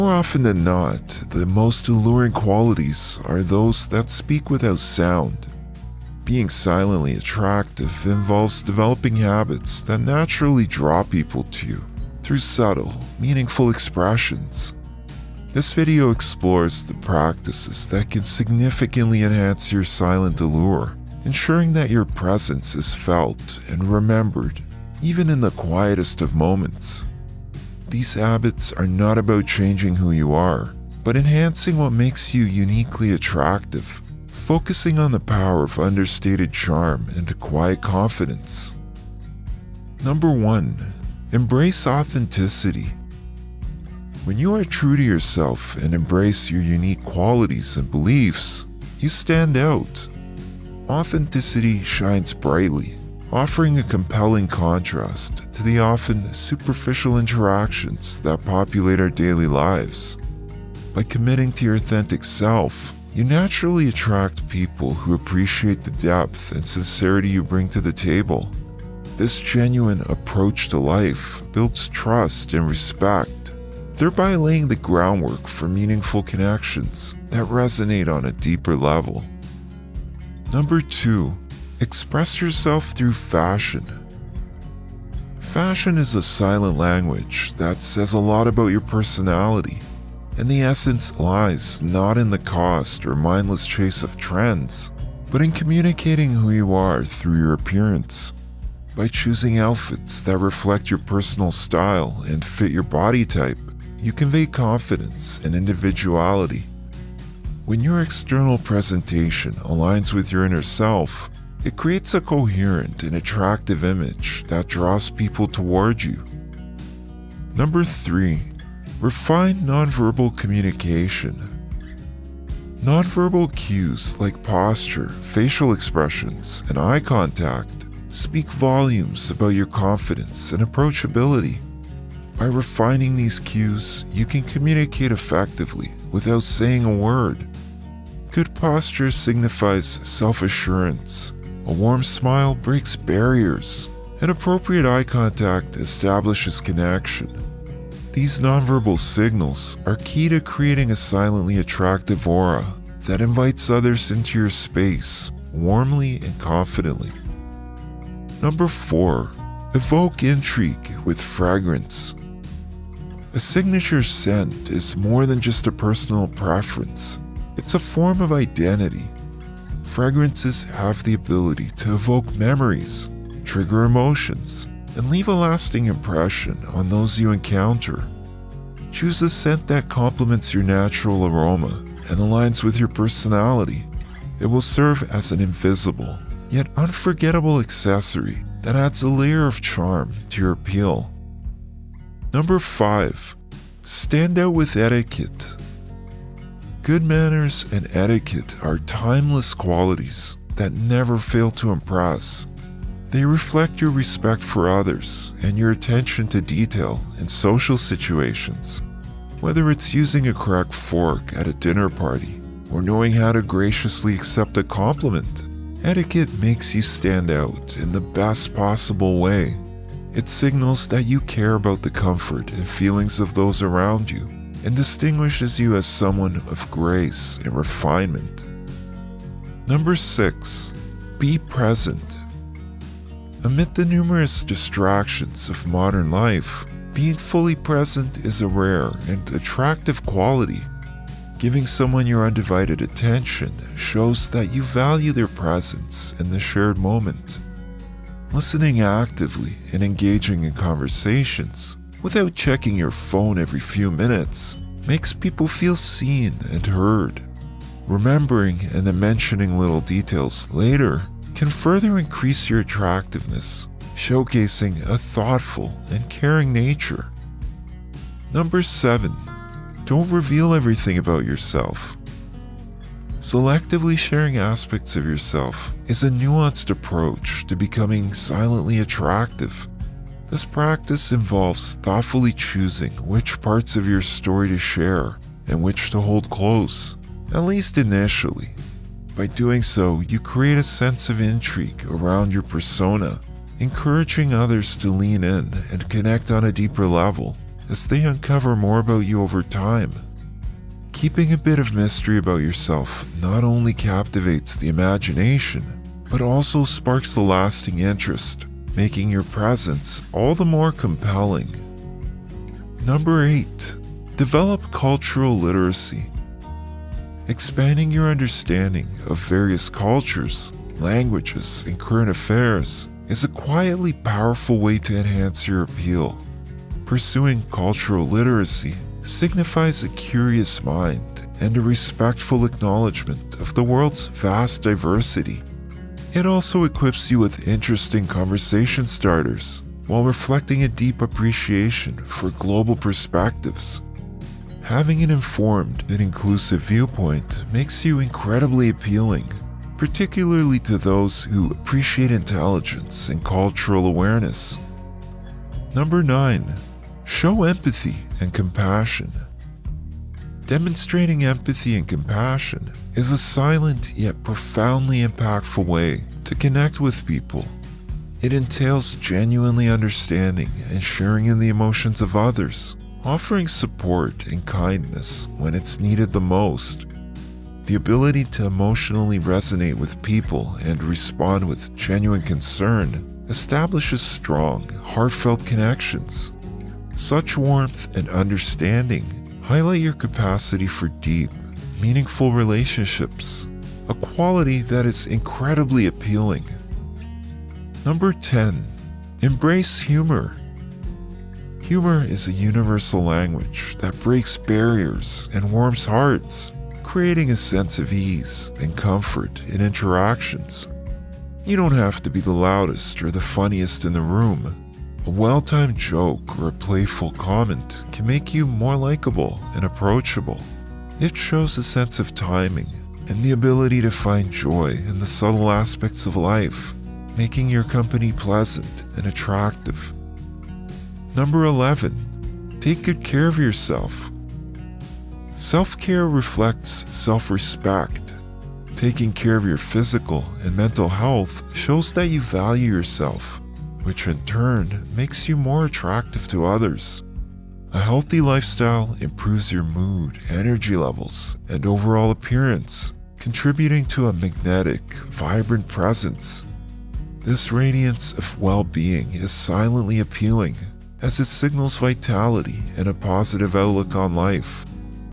More often than not, the most alluring qualities are those that speak without sound. Being silently attractive involves developing habits that naturally draw people to you through subtle, meaningful expressions. This video explores the practices that can significantly enhance your silent allure, ensuring that your presence is felt and remembered, even in the quietest of moments. These habits are not about changing who you are, but enhancing what makes you uniquely attractive, focusing on the power of understated charm and quiet confidence. Number 1. Embrace authenticity. When you are true to yourself and embrace your unique qualities and beliefs, you stand out. Authenticity shines brightly, offering a compelling contrast to the often superficial interactions that populate our daily lives. By committing to your authentic self, you naturally attract people who appreciate the depth and sincerity you bring to the table. This genuine approach to life builds trust and respect, thereby laying the groundwork for meaningful connections that resonate on a deeper level. Number 2. Express yourself through fashion. Fashion is a silent language that says a lot about your personality, and the essence lies not in the cost or mindless chase of trends, but in communicating who you are through your appearance. By choosing outfits that reflect your personal style and fit your body type, you convey confidence and individuality. When your external presentation aligns with your inner self, it creates a coherent and attractive image that draws people toward you. Number 3. Refine nonverbal communication. Nonverbal cues like posture, facial expressions, and eye contact speak volumes about your confidence and approachability. By refining these cues, you can communicate effectively without saying a word. Good posture signifies self-assurance. A warm smile breaks barriers, and appropriate eye contact establishes connection. These nonverbal signals are key to creating a silently attractive aura that invites others into your space warmly and confidently. Number 4. Evoke intrigue with fragrance. A signature scent is more than just a personal preference. It's a form of identity. Fragrances have the ability to evoke memories, trigger emotions, and leave a lasting impression on those you encounter. Choose a scent that complements your natural aroma and aligns with your personality. It will serve as an invisible, yet unforgettable accessory that adds a layer of charm to your appeal. Number 5. Stand out with etiquette. Good manners and etiquette are timeless qualities that never fail to impress. They reflect your respect for others and your attention to detail in social situations. Whether it's using a correct fork at a dinner party or knowing how to graciously accept a compliment, etiquette makes you stand out in the best possible way. It signals that you care about the comfort and feelings of those around you, and distinguishes you as someone of grace and refinement. Number 6. Be present. Amid the numerous distractions of modern life, being fully present is a rare and attractive quality. Giving someone your undivided attention shows that you value their presence in the shared moment. Listening actively and engaging in conversations without checking your phone every few minutes makes people feel seen and heard. Remembering and then mentioning little details later can further increase your attractiveness, showcasing a thoughtful and caring nature. Number 7. Don't reveal everything about yourself. Selectively sharing aspects of yourself is a nuanced approach to becoming silently attractive. This practice involves thoughtfully choosing which parts of your story to share and which to hold close, at least initially. By doing so, you create a sense of intrigue around your persona, encouraging others to lean in and connect on a deeper level, as they uncover more about you over time. Keeping a bit of mystery about yourself not only captivates the imagination, but also sparks a lasting interest, making your presence all the more compelling. Number 8. Develop cultural literacy. Expanding your understanding of various cultures, languages, and current affairs is a quietly powerful way to enhance your appeal. Pursuing cultural literacy signifies a curious mind and a respectful acknowledgement of the world's vast diversity. It also equips you with interesting conversation starters while reflecting a deep appreciation for global perspectives. Having an informed and inclusive viewpoint makes you incredibly appealing, particularly to those who appreciate intelligence and cultural awareness. Number 9. Show empathy and compassion. Demonstrating empathy and compassion is a silent yet profoundly impactful way to connect with people. It entails genuinely understanding and sharing in the emotions of others, offering support and kindness when it's needed the most. The ability to emotionally resonate with people and respond with genuine concern establishes strong, heartfelt connections. Such warmth and understanding highlight your capacity for deep, meaningful relationships, a quality that is incredibly appealing. Number 10. Embrace humor. Humor is a universal language that breaks barriers and warms hearts, creating a sense of ease and comfort in interactions. You don't have to be the loudest or the funniest in the room. A well-timed joke or a playful comment can make you more likable and approachable. It shows a sense of timing and the ability to find joy in the subtle aspects of life, making your company pleasant and attractive. Number 11. Take good care of yourself. Self-care reflects self-respect. Taking care of your physical and mental health shows that you value yourself, which in turn makes you more attractive to others. A healthy lifestyle improves your mood, energy levels, and overall appearance, contributing to a magnetic, vibrant presence. This radiance of well-being is silently appealing, as it signals vitality and a positive outlook on life.